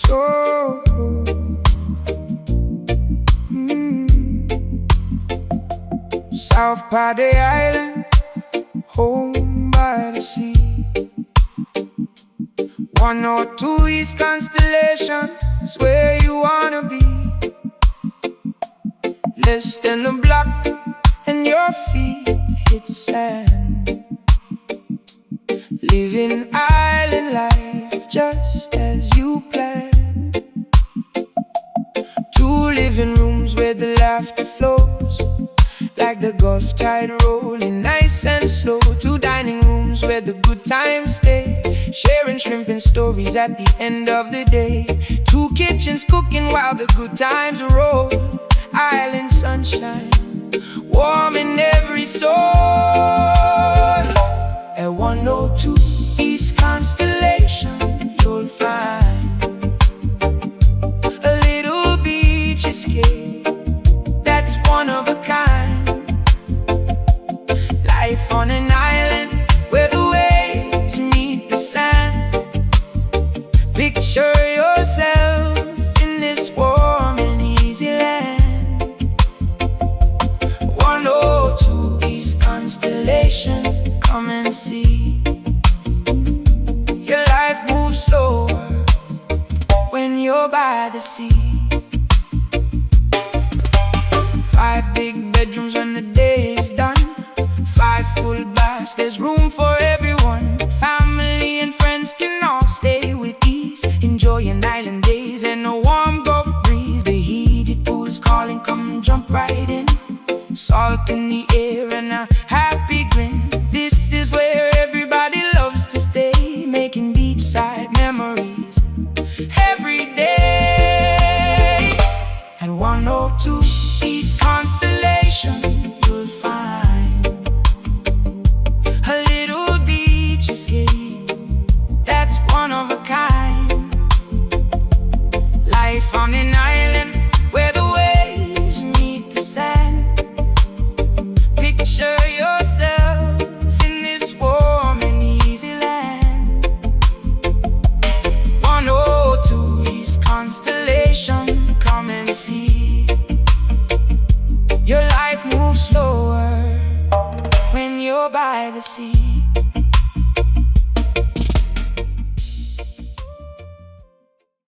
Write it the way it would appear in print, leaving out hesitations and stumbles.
So South Padre Island, home by the sea. 102 East Constellation is where you wanna be. Less than a block and your feet hit sand. Living island life just as you planned. 2 living rooms where the laughter flows like the Gulf tide rolling nice and slow. 2 dining rooms where the good times stay, sharing shrimp and stories at the end of the day. 2 kitchens cooking while the good times roll. Island sunshine, warm in every soul. At 102 East Constellation, you'll find a little beach escape that's one of a kind. Life on an island where the waves meet the sand. Picture yourself in this warm and easy land. 102 East Constellation, come and see. Your life moves slower when you're by the sea. 5 big bedrooms when the day is done, 5 full baths, there's room for everyone. Family and friends can all stay with ease, enjoying island days and a warm Gulf breeze. The heated pool's calling, come jump right in. Salt in the air and a happy grin. This is where everybody loves to stay, making beachside memories every day. At 102 East Constellation, you'll find a little beach escape that's one of a kind. Life on an island where the waves meet the sand. Picture yourself in this warm and easy land. 102 East Constellation, come and see. Your life moves slower when you're by the sea.